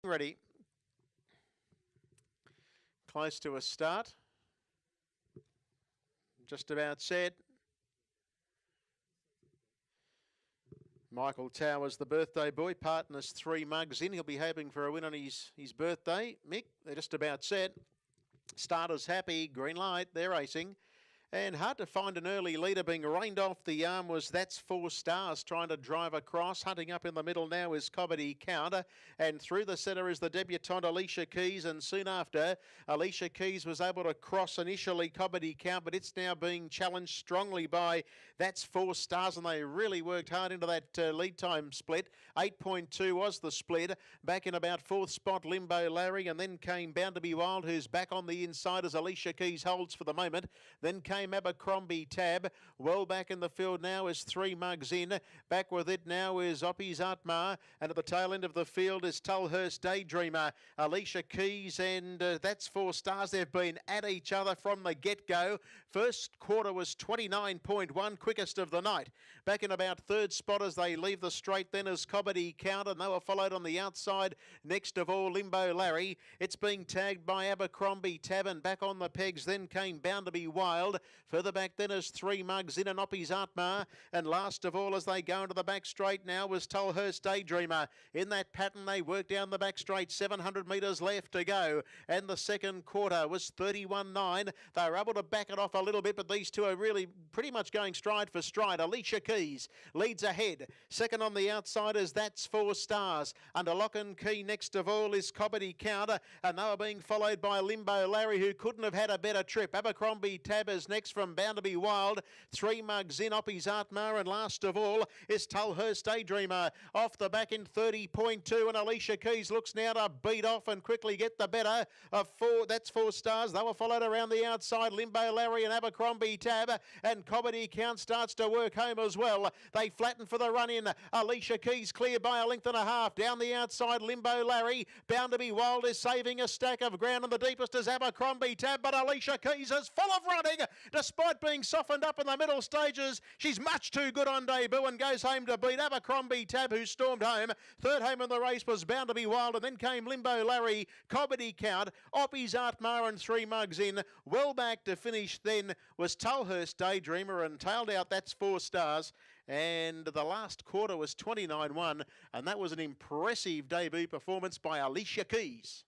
Ready. Close to a start. Just about set. Michael Towers, the birthday boy, partners 3 mugs in. He'll be hoping for a win on his birthday. Mick, they're just about set. Starters happy, green light, they're racing. And hard to find an early leader. Being reined off the arm was That's 4 Stars trying to drive across. Hunting up in the middle now is Comedy Counter. And through the centre is the debutante Alicia Keys. And soon after, Alicia Keys was able to cross initially Comedy Count, but it's now being challenged strongly by That's 4 Stars. And they really worked hard into that lead time split. 8.2 was the split. Back in about 4th spot, Limbo Larry. And then came Bound to Be Wild, who's back on the inside as Alicia Keys holds for the moment. Then came Abercrombie Tab. Well back in the field now is 3 mugs in. Back with it now is Oppie's Atmar. And at the tail end of the field is Tulhurst Daydreamer. Alicia Keys and That's 4 Stars. They've been at each other from the get-go. First quarter was 29.1, quickest of the night. Back in about 3rd spot as they leave the straight then is Comedy Count, and they were followed on the outside next of all Limbo Larry. It's being tagged by Abercrombie Tab, and back on the pegs then came Bound to Be Wild. Further back then is 3 mugs in and Oppie's Atmar, and last of all as they go into the back straight now was Tulhurst Daydreamer. In that pattern they work down the back straight, 700 metres left to go, and the second quarter was 31.9. They were able to back it off a little bit, but these two are really pretty much going stride for stride. Alicia Keys leads ahead. Second on the outside is That's 4 Stars. Under lock and key next of all is Comedy Counter, and they were being followed by Limbo Larry, who couldn't have had a better trip. Abercrombie Tab is next from Bound to Be Wild. 3 mugs in, Oppie's Atmar, and last of all is Tulhurst Daydreamer. Off the back in 30.2, and Alicia Keys looks now to beat off and quickly get the better of 4. That's 4 Stars. They were followed around the outside, Limbo Larry and Abercrombie Tab, and Comedy Count starts to work home as well. They flatten for the run in. Alicia Keys clear by a length and a half. Down the outside, Limbo Larry. Bound to Be Wild is saving a stack of ground, and the deepest is Abercrombie Tab, but Alicia Keys is full of running. Despite being softened up in the middle stages, she's much too good on debut and goes home to beat Abercrombie Tab, who stormed home. Third home in the race was Bound to Be Wild, and then came Limbo Larry, Comedy Count, Oppie's Atmar, and 3 mugs in. Well back to finish then was Tulhurst Daydreamer, and tailed out That's 4 Stars. And the last quarter was 29.1, and that was an impressive debut performance by Alicia Keys.